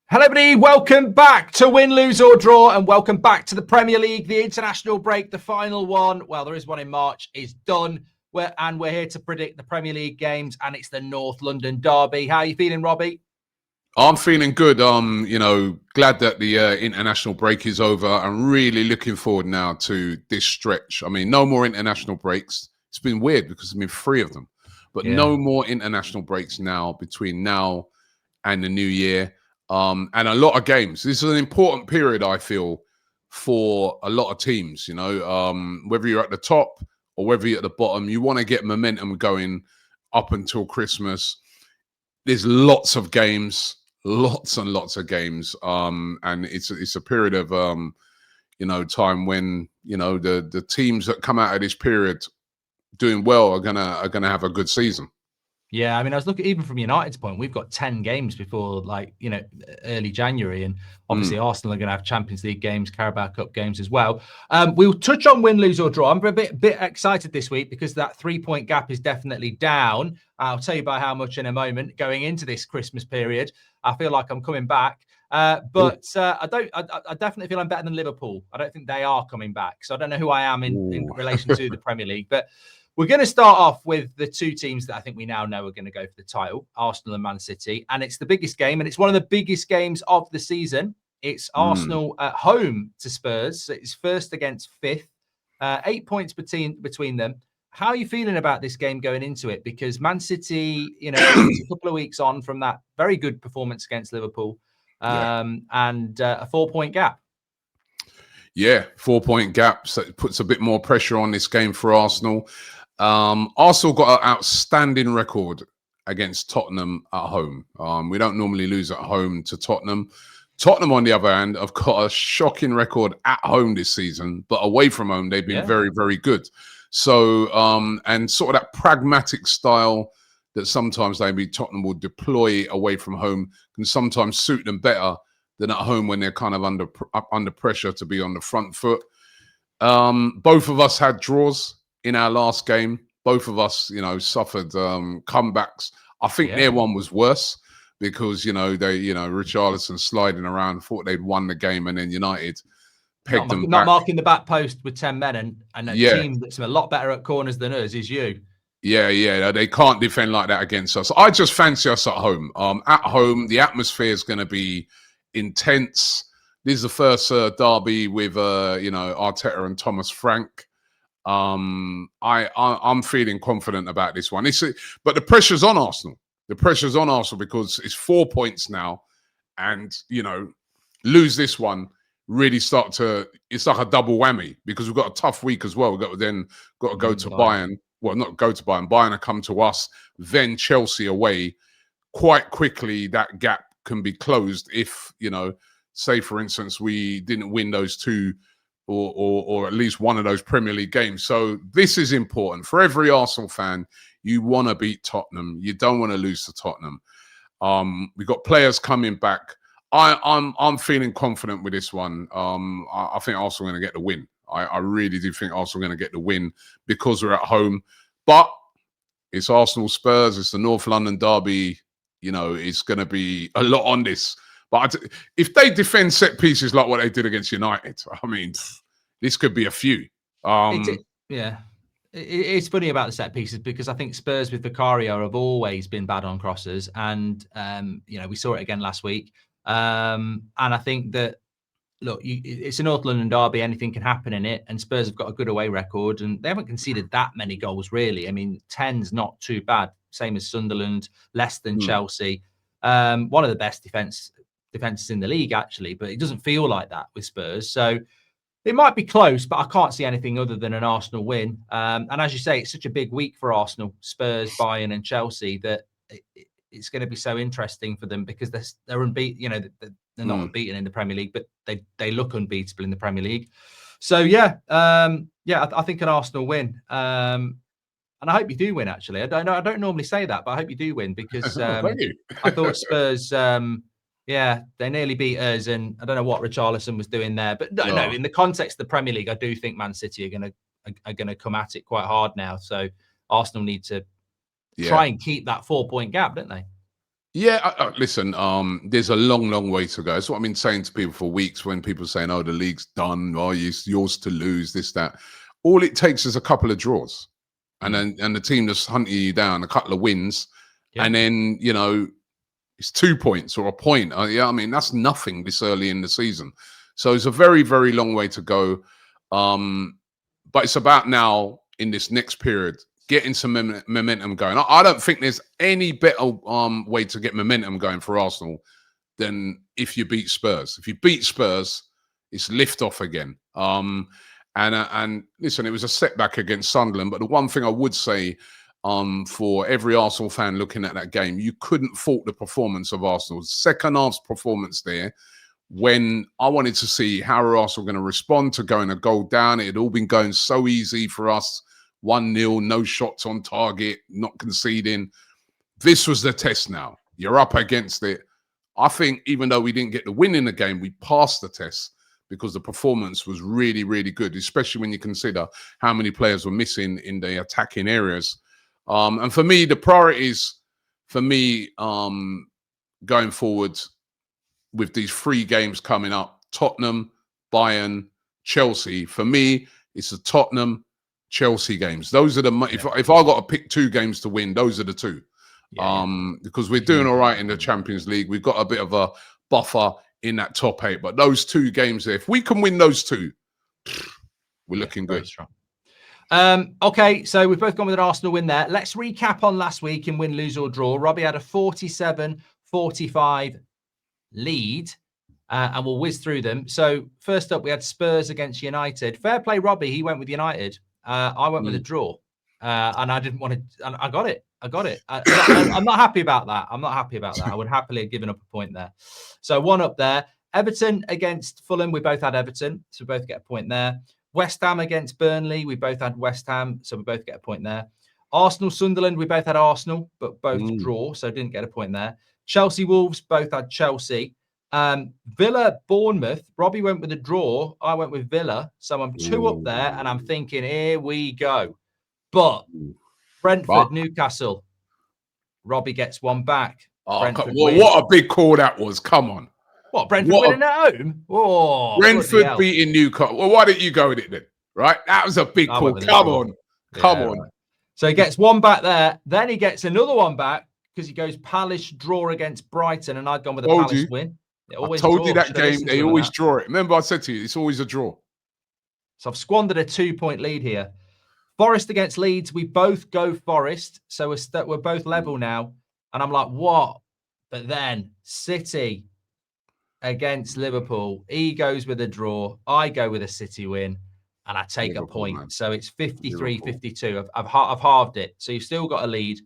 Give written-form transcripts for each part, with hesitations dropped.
Hello, everybody. Welcome back to Win, Lose or Draw, and welcome back to the Premier League. The international break, the final one, well, there is one in March, is done. We're here to predict the Premier League games, and it's the North London derby. How are you feeling, Robbie? I'm feeling good. Glad that the international break is over. I'm really looking forward now to this stretch. I mean, no more international breaks. It's been weird because there's been 3 of them, but no more international breaks now between now and the new year. And a lot of games. This is an important period, I feel, for a lot of teams. Whether you're at the top or whether you're at the bottom, you want to get momentum going up until Christmas. There's lots of games, lots and lots of games, and it's a period of time when the teams that come out of this period doing well are gonna have a good season. Yeah, I mean, I was looking even from United's point. We've got 10 games before, early January, and obviously Arsenal are going to have Champions League games, Carabao Cup games as well. We'll touch on win, lose or draw. I'm a bit excited this week because that 3-point gap is definitely down. I'll tell you by how much in a moment. Going into this Christmas period, I feel like I'm coming back. But I definitely feel I'm better than Liverpool. I don't think they are coming back, so I don't know who I am in relation to the Premier League, but. We're going to start off with the 2 teams that I think we now know are going to go for the title, Arsenal and Man City. And it's the biggest game, and it's one of the biggest games of the season. It's Arsenal at home to Spurs. It's first against 5th, 8 points between them. How are you feeling about this game going into it? Because Man City, it's a couple of weeks on from that very good performance against Liverpool, and a 4-point gap. Yeah, 4-point gap. So it puts a bit more pressure on this game for Arsenal. Arsenal got an outstanding record against Tottenham at home. We don't normally lose at home to Tottenham. Tottenham, on the other hand, have got a shocking record at home this season, but away from home, they've been very, very good. So, and sort of that pragmatic style that sometimes maybe Tottenham will deploy away from home can sometimes suit them better than at home when they're kind of under pressure to be on the front foot. Both of us had draws in our last game. Both of us, suffered comebacks. I think their one was worse because, Richarlison sliding around, thought they'd won the game, and then United pegged them back. Not marking the back post with 10 men, and a team that's a lot better at corners than us is you. Yeah, they can't defend like that against us. I just fancy us at home. At home, the atmosphere is going to be intense. This is the first derby with Arteta and Thomas Frank. I'm feeling confident about this one. But the pressure's on Arsenal. The pressure's on Arsenal because it's 4 points now, and lose this one, really it's like a double whammy because we've got a tough week as well. We've got to go to Bayern. Well, not go to Bayern. Bayern will come to us, then Chelsea away. Quite quickly, that gap can be closed if, say, for instance, we didn't win those 2 or at least one of those Premier League games. So this is important. For every Arsenal fan, you want to beat Tottenham. You don't want to lose to Tottenham. We've got players coming back. I'm feeling confident with this one. I think Arsenal are going to get the win. I really do think Arsenal are going to get the win because we're at home. But it's Arsenal Spurs. It's the North London derby. It's going to be a lot on this. But if they defend set pieces like what they did against United, I mean, this could be a few. It's funny about the set pieces because I think Spurs with Vicario have always been bad on crosses. And, we saw it again last week. And I think that, look, it's a North London derby. Anything can happen in it. And Spurs have got a good away record. And they haven't conceded that many goals, really. I mean, 10's not too bad. Same as Sunderland, less than Chelsea. One of the best defenses in the league, actually, but it doesn't feel like that with Spurs. So it might be close, but I can't see anything other than an Arsenal win. And as you say, it's such a big week for Arsenal, Spurs, Bayern, and Chelsea that it's going to be so interesting for them because they're unbeaten. They're not unbeaten in the Premier League, but they look unbeatable in the Premier League. So I think an Arsenal win. And I hope you do win, actually. I don't normally say that, but I hope you do win because I thought Spurs, they nearly beat us. And I don't know what Richarlison was doing there. But no, in the context of the Premier League, I do think Man City are going to come at it quite hard now. So Arsenal need to try and keep that 4-point gap, don't they? Yeah, listen, there's a long way to go. That's what I've been saying to people for weeks when people are saying, oh, the league's done, oh, it's yours to lose, this, that. All it takes is a couple of draws. And then the team just hunting you down, a couple of wins. Yeah. And then, it's 2 points or a point. Yeah, I mean, that's nothing this early in the season. So it's a very, very long way to go. But it's about now, in this next period, getting some momentum going. I don't think there's any better way to get momentum going for Arsenal than if you beat Spurs. If you beat Spurs, it's lift off again. And listen, it was a setback against Sunderland. But the one thing I would say for every Arsenal fan looking at that game, you couldn't fault the performance of Arsenal's second half's performance there. When I wanted to see how are Arsenal going to respond to going a goal down. It had all been going so easy for us. 1-0, no shots on target, not conceding. This was the test now. You're up against it. I think even though we didn't get the win in the game, we passed the test because the performance was really, really good, especially when you consider how many players were missing in the attacking areas. And for me, the priorities for me going forward with these 3 games coming up, Tottenham, Bayern, Chelsea, for me, it's the Tottenham, Chelsea games. Those are the if I got to pick 2 games to win, those are the 2. Because we're doing all right in the Champions League. We've got a bit of a buffer in that top 8, but those 2 games there, if we can win those 2, we're looking good. Strong. Okay, so we've both gone with an Arsenal win there. Let's recap on last week in win, lose or draw. Robbie had a 47-45 lead. And we'll whiz through them. So first up, we had Spurs against United. Fair play, Robbie. He went with United. I went with a draw, and I didn't want to. And I got it. I'm not happy about that. I would happily have given up a point there. So one up there. Everton against Fulham. We both had Everton, so we both get a point there. West Ham against Burnley. We both had West Ham, so we both get a point there. Arsenal Sunderland. We both had Arsenal, but both draw, so didn't get a point there. Chelsea Wolves. Both had Chelsea. Villa Bournemouth. Robbie went with a draw. I went with Villa. So I'm 2 up there, and I'm thinking, here we go. But Brentford Newcastle. Robbie gets 1 back. What a big call that was. Come on. What, Brentford winning at home? Oh, Brentford beating Newcastle. Well, why didn't you go with it then? Right? That was a big call. Come on. Right. So he gets 1 back there. Then he gets another 1 back because he goes Palace draw against Brighton, and I'd gone with a Palace win. I told you that game, they always draw it. Remember I said to you, it's always a draw. So I've squandered a 2-point lead here. Forest against Leeds, we both go Forest. So we're both level now. And I'm like, what? But then City against Liverpool. He goes with a draw. I go with a City win. And I take a point. Man. So it's 53-52. I've halved it. So you've still got a lead,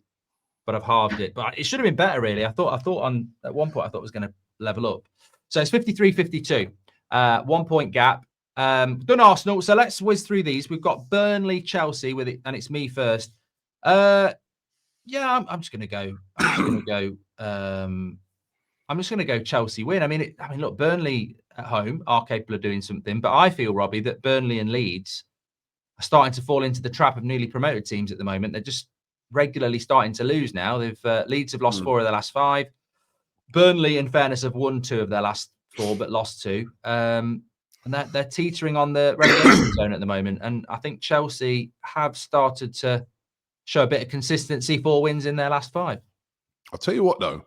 but I've halved it. But it should have been better, really. I thought at one point I thought it was going to level up. So it's 53-52. 1 point gap. Done Arsenal. So let's whiz through these. We've got Burnley, Chelsea with it, and it's me first. I'm just going to go. I'm just going to go Chelsea win. I mean, look, Burnley at home are capable of doing something, but I feel, Robbie, that Burnley and Leeds are starting to fall into the trap of newly promoted teams at the moment. They're just regularly starting to lose now. Leeds have lost 4 of their last 5. Burnley, in fairness, have won 2 of their last 4, but lost 2. And they're teetering on the relegation zone at the moment. And I think Chelsea have started to show a bit of consistency. 4 wins in their last 5. I'll tell you what, though,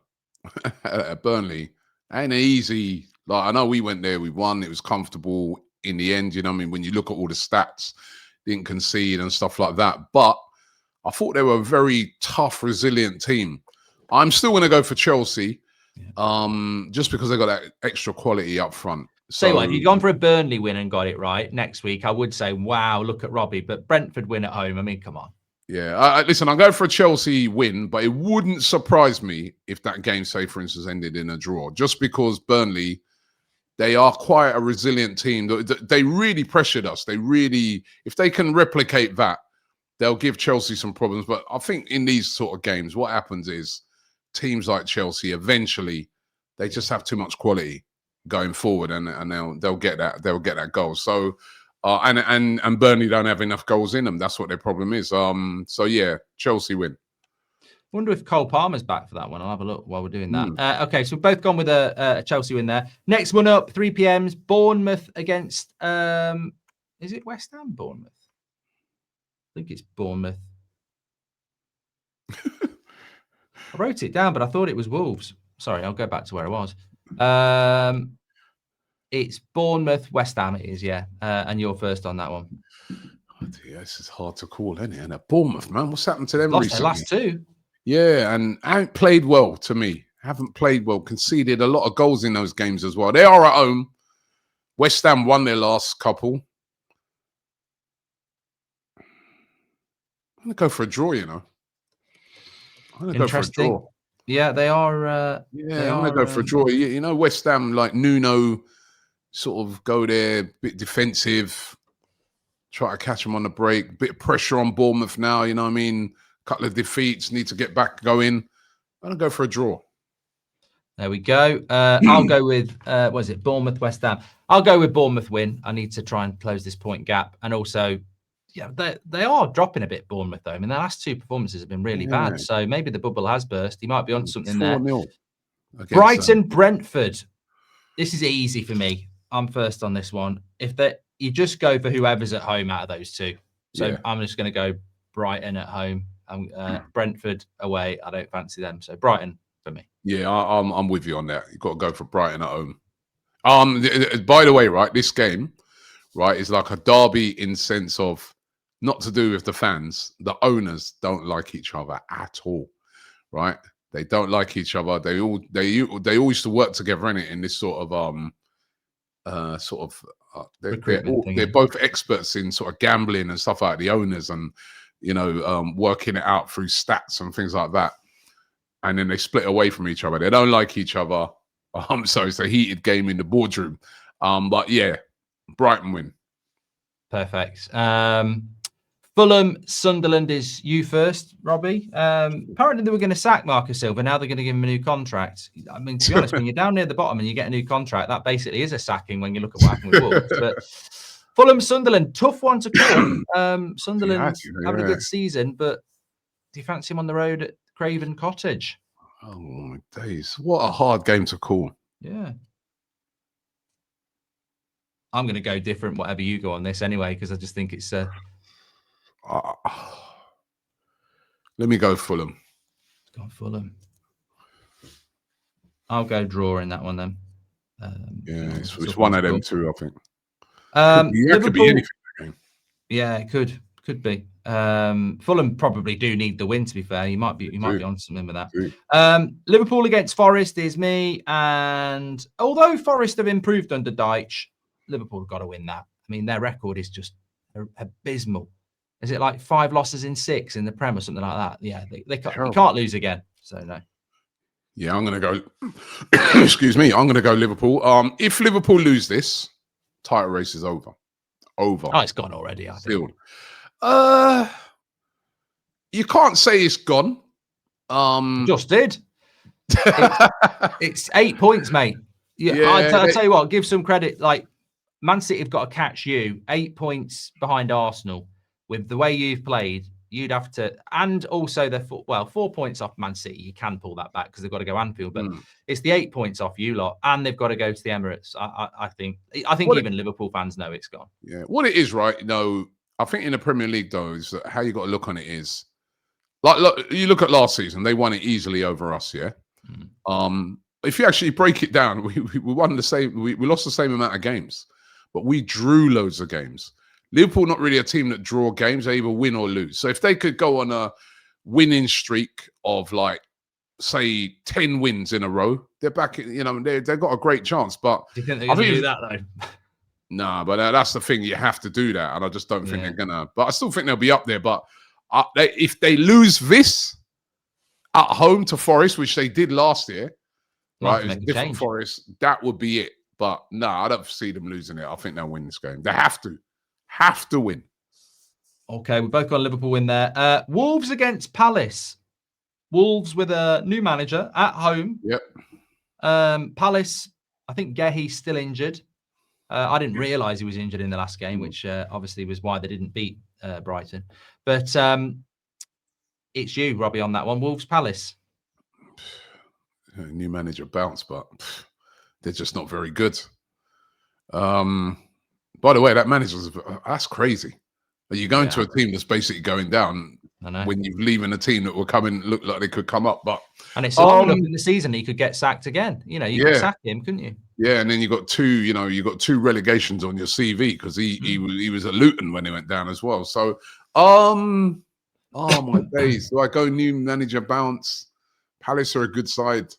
at Burnley, ain't easy. Like, I know we went there, we won, it was comfortable in the end. You know what I mean? When you look at all the stats, didn't concede and stuff like that. But I thought they were a very tough, resilient team. I'm still going to go for Chelsea. Just because they got that extra quality up front. So what, if you'd gone for a Burnley win and got it right next week, I would say, wow, look at Robbie. But Brentford win at home, I mean, come on. Yeah, listen, I'm going for a Chelsea win, but it wouldn't surprise me if that game, say, for instance, ended in a draw. Just because Burnley, they are quite a resilient team. They really pressured us. If they can replicate that, they'll give Chelsea some problems. But I think in these sort of games, what happens is teams like Chelsea, eventually, they just have too much quality going forward, and they'll get that goal. So, and Burnley don't have enough goals in them. That's what their problem is. So yeah, Chelsea win. Wonder if Cole Palmer's back for that one. I'll have a look while we're doing that. Okay, so we've both gone with a Chelsea win there. Next one up, 3 p.m. Bournemouth against, is it West Ham? Bournemouth? I think it's Bournemouth. I wrote it down, but I thought it was Wolves. Sorry, I'll go back to where I was. It's Bournemouth, West Ham it is, yeah. And you're first on that one. Oh dear, this is hard to call, isn't it? And Bournemouth, man, what's happened to them Lost recently? their last two. Yeah, and haven't played well to me. Haven't played well. Conceded a lot of goals in those games as well. They are at home. West Ham won their last couple. I'm going to go for a draw, you know. I'm going to go for a draw. Yeah, they are. I'm going to go for a draw. You know, West Ham, like Nuno, sort of go there, bit defensive, try to catch them on the break. Bit of pressure on Bournemouth now, you know what I mean? Couple of defeats, need to get back going. I'm going to go for a draw. There we go. I'll go with, what is it, Bournemouth, West Ham. I'll go with Bournemouth win. I need to try and close this point gap. And also, yeah, they are dropping a bit, Bournemouth, though. I mean, their last two performances have been really bad. So maybe the bubble has burst. He might be on something there. Brighton, Brentford. This is easy for me. I'm first on this one. You just go for whoever's at home out of those two. So I'm just going to go Brighton at home. Brentford away. I don't fancy them. So Brighton for me. Yeah, I'm with you on that. You've got to go for Brighton at home. By the way, right, this game, right, is like a derby in sense of not to do with the fans. The owners don't like each other at all, right? They don't like each other. They all used to work together in this sort of they're both experts in sort of gambling and stuff like that, the owners, and working it out through stats and things like that. And then they split away from each other. They don't like each other. So it's a heated game in the boardroom. But yeah, Brighton win. Perfect. Fulham, Sunderland is you first, Robbie. Apparently they were going to sack Marcus Silva. Now they're going to give him a new contract. I mean, to be honest, when you're down near the bottom and you get a new contract, that basically is a sacking when you look at what happened with Wolves. But Fulham, Sunderland, tough one to call. Sunderland having a good season, but do you fancy him on the road at Craven Cottage? Oh my days. What a hard game to call. Yeah. I'm going to go different, whatever you go on this anyway, because I just think it's... Let me go Fulham. Go Fulham. I'll go draw in that one then. It's one of them two, I think. Could be anything. Yeah, it could be. Fulham probably do need the win. To be fair, you might be on something with that. Liverpool against Forest is me, and although Forest have improved under Dyche, Liverpool have got to win that. I mean, their record is just abysmal. Is it like 5 losses in 6 in the Prem or something like that? Yeah, they can't lose again. So no. Yeah, I'm going to go. Excuse me. I'm going to go Liverpool. If Liverpool lose this, title race is over. Oh, it's gone already. I think. You can't say it's gone. Just did. It's 8 points, mate. I'll tell you what. Give some credit. Like Man City have got to catch you 8 points behind Arsenal. With the way you've played, you'd have to, and also 4 points off Man City. You can pull that back because they've got to go Anfield, but it's the 8 points off you lot, and they've got to go to the Emirates. I think even Liverpool fans know it's gone. Yeah, what it is, right? I think in the Premier League though, is that how you got to look on it is, like you look at last season, they won it easily over us. Yeah. If you actually break it down, we won the same. We lost the same amount of games, but we drew loads of games. Liverpool not really a team that draw games; they either win or lose. So if they could go on a winning streak of like, say, 10 wins in a row, they're back. They've got a great chance. But do you think they're going to do that though? Nah, but that's the thing. You have to do that, and I just don't think they're gonna. But I still think they'll be up there. But if they lose this at home to Forest, which they did last year, right? It's a different Forest. That would be it. But no, I don't see them losing it. I think they'll win this game. They have to win. Okay, we both got a Liverpool win there. Wolves against Palace. Wolves with a new manager at home. Yep. Palace, I think Gehi's still injured. I didn't realise he was injured in the last game, which obviously was why they didn't beat Brighton. But it's you, Robbie, on that one. Wolves Palace. New manager bounce, but they're just not very good. By the way, that that's crazy. Are you going to a team that's basically going down when you're leaving a team that will come in, look like they could come up? And it's long enough in the season he could get sacked again. You know, you could sack him, couldn't you? Yeah, and then you got two relegations on your CV because he was at Luton when he went down as well. So, oh my days, do I go new manager bounce? Palace are a good side,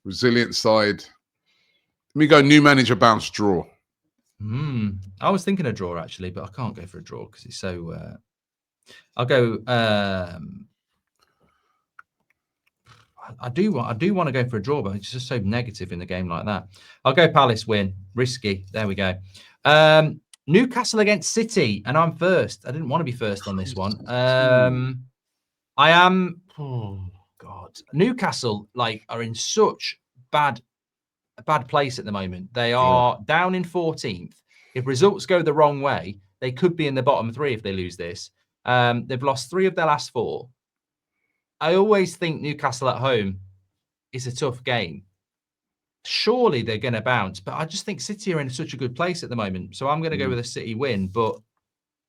resilient side. Let me go new manager bounce draw. I was thinking a draw actually, but I can't go for a draw because it's so. I'll go. I do want to go for a draw, but it's just so negative in the game like that. I'll go Palace win. Risky. There we go. Newcastle against City, and I'm first. I didn't want to be first on this one. I am. Oh God, Newcastle are in such a bad place at the moment. They are down in 14th. If results go the wrong way, they could be in the bottom 3 if they lose this. They've lost 3 of their last 4. I always think Newcastle at home is a tough game. Surely they're going to bounce, but I just think City are in such a good place at the moment. So I'm going to go with a City win, but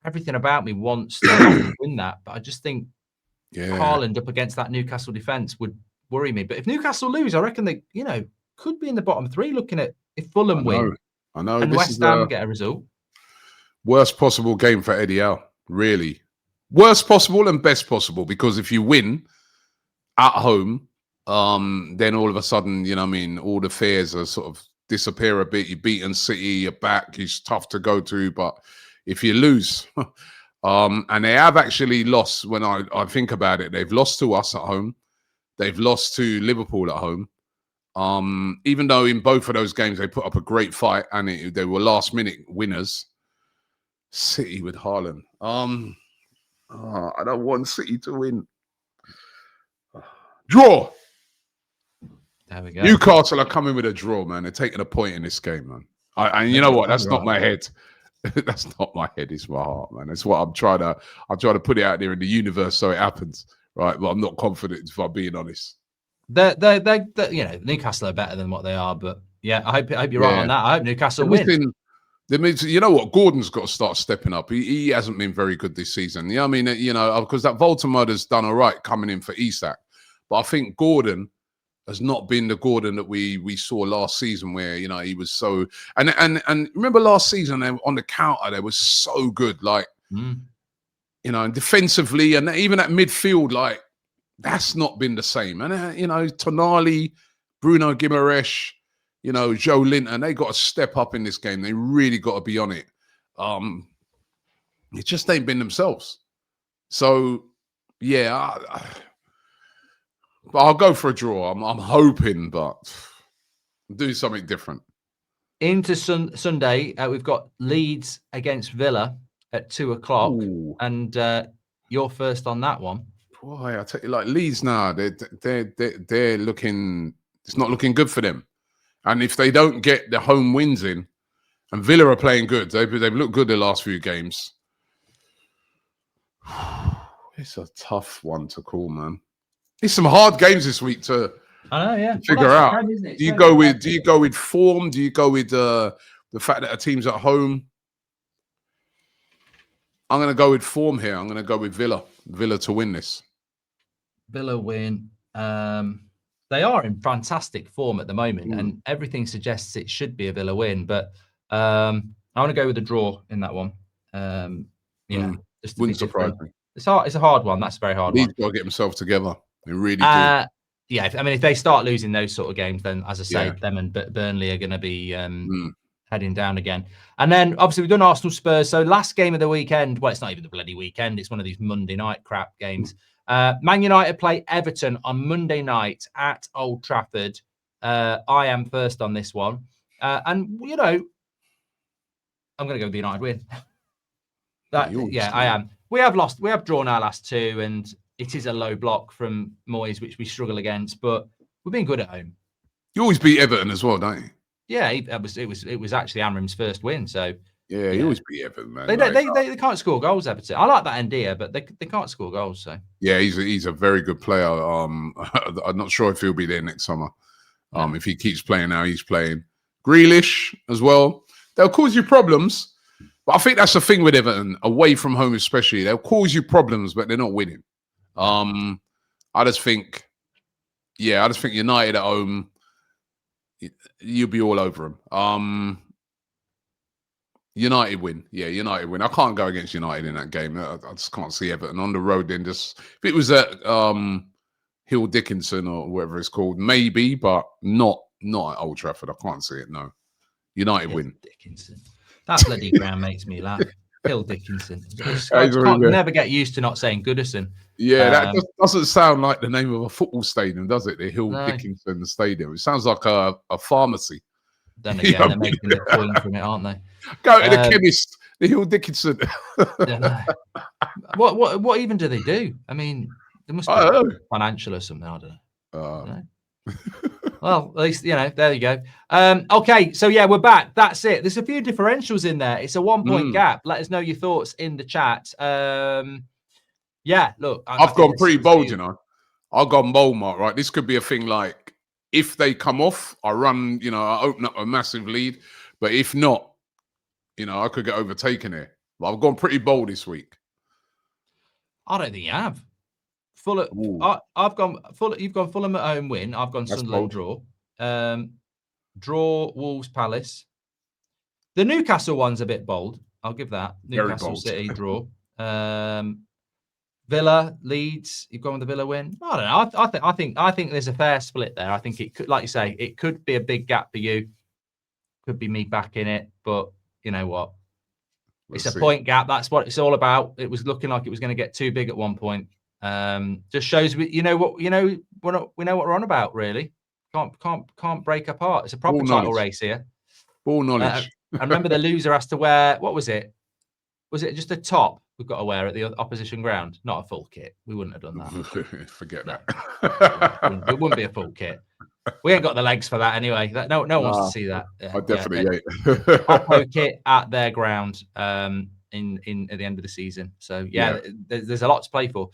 everything about me wants to win that. But I just think Haaland up against that Newcastle defence would worry me. But if Newcastle lose, I reckon they, could be in the bottom 3 looking at if Fulham win. I know. And West Ham get a result. Worst possible game for Eddie Howe, really. Worst possible and best possible, because if you win at home, then all of a sudden, all the fears are sort of disappear a bit. You've beaten City, you're back, it's tough to go to. But if you lose, and they have actually lost, when I think about it, they've lost to us at home. They've lost to Liverpool at home. Even though in both of those games they put up a great fight and they were last minute winners. City with Haaland. I don't want City to win. Draw. There we go. Newcastle are coming with a draw, man. They're taking a point in this game, man. And you know what? That's not my head. That's not my head. It's my heart, man. It's what I'm trying to put it out there in the universe so it happens, right? But I'm not confident, if I'm being honest. They're Newcastle are better than what they are, but I hope you're right on that. I hope Newcastle win. You know what? Gordon's got to start stepping up. He hasn't been very good this season. Yeah, I mean, because that Voltamada's done all right coming in for Isak, but I think Gordon has not been the Gordon that we saw last season, where he was so and remember last season on the counter they was so good, and defensively and even at midfield, that's not been the same. And Tonali, Bruno Guimaraes, Joe Linton, they got to step up in this game. They really got to be on it. It just ain't been themselves. So, but I'll go for a draw. I'm hoping, but do something different. Into Sunday, we've got Leeds against Villa at 2:00, and you're first on that one. Boy, I tell you, Leeds now, they're looking. It's not looking good for them. And if they don't get the home wins in, and Villa are playing good, they've looked good the last few games. It's a tough one to call, man. It's some hard games this week to figure out. Do you go with form? Do you go with the fact that a team's at home? I'm going to go with form here. I'm going to go with Villa. Villa to win this. Villa win. They are in fantastic form at the moment, and everything suggests it should be a Villa win. But I want to go with a draw in that one. Just wouldn't surprise me. It's a hard one. That's a very hard one. Leeds got to get themselves together. They really do. If they start losing those sort of games, then as I say, them and Burnley are going to be heading down again. And then obviously we've done Arsenal Spurs. So last game of the weekend. Well, it's not even the bloody weekend. It's one of these Monday night crap games. Man United play Everton on Monday night at Old Trafford. I am first on this one. And, I'm going to go with the United win. I am. We have drawn our last 2, and it is a low block from Moyes, which we struggle against, but we've been good at home. You always beat Everton as well, don't you? Yeah, it was actually Amram's first win, so Yeah, he always beat Everton, man. They can't score goals, Everton. I like that Ndia, but they can't score goals. So yeah, he's a very good player. I'm not sure if he'll be there next summer. If he keeps playing how he's playing, Grealish as well. They'll cause you problems, but I think that's the thing with Everton, away from home especially. They'll cause you problems, but they're not winning. I just think United at home, you'll be all over them. United win. Yeah, United win. I can't go against United in that game. I just can't see Everton on the road. Then just if it was at Hill Dickinson or whatever it's called, maybe, but not at Old Trafford. I can't see it. No, United win. Dickinson. That bloody ground makes me laugh. Hill Dickinson. I can't never get used to not saying Goodison. Yeah, that doesn't sound like the name of a football stadium, does it? The Hill Dickinson Stadium. It sounds like a pharmacy. Then again, they're making the coin from it, aren't they? Go to the chemist, the Hill Dickinson. What even do they do? I mean, there must be financial or something. I don't know. Well, at least, there you go. Okay, so yeah, we're back. That's it. There's a few differentials in there. It's a 1 point gap. Let us know your thoughts in the chat. Yeah, look. I've gone pretty bold, I've gone bold, Mark, right? This could be a thing like, if they come off, I run, I open up a massive lead. But if not, I could get overtaken here. But I've gone pretty bold this week. I don't think you have. Fulham. I've gone Fulham. You've gone Fulham at home win. I've gone Sunderland draw. Draw Wolves Palace. The Newcastle one's a bit bold. I'll give that. Newcastle City draw. Villa Leeds. You've gone with the Villa win. I don't know. I think there's a fair split there. I think it could, like you say, it could be a big gap for you. Could be me back in it, but you know what? It's a point gap. That's what it's all about. It was looking like it was going to get too big at one point. Just shows we know what we're on about. Really, can't break apart. It's a proper title race here. Ball knowledge. I remember the loser has to wear, what was it? Was it just a top we've got to wear at the opposition ground? Not a full kit. We wouldn't have done that. Forget that. It wouldn't be a full kit. We ain't got the legs for that anyway. No one wants to see that. I definitely ain't. Oppo kit at their ground in at the end of the season. So there's a lot to play for.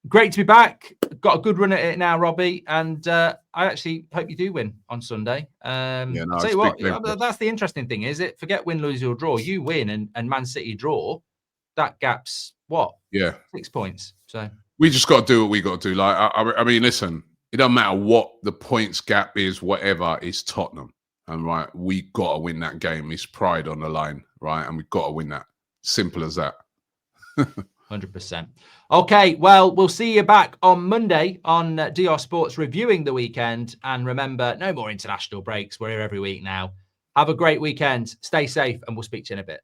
Great to be back. Got a good run at it now, Robbie, and I actually hope you do win on Sunday. Tell you what, that's the interesting thing, is it? Forget win, lose or draw. You win and Man City draw. That gap's what? 6 points. So we just got to do what we got to do. Like I mean, listen, it doesn't matter what the points gap is, whatever. It's Tottenham, and right, we got to win that game. It's pride on the line, right, and we got to win that. Simple as that. 100%. Okay, well, we'll see you back on Monday on DR Sports reviewing the weekend. And remember, no more international breaks. We're here every week now. Have a great weekend. Stay safe, and we'll speak to you in a bit.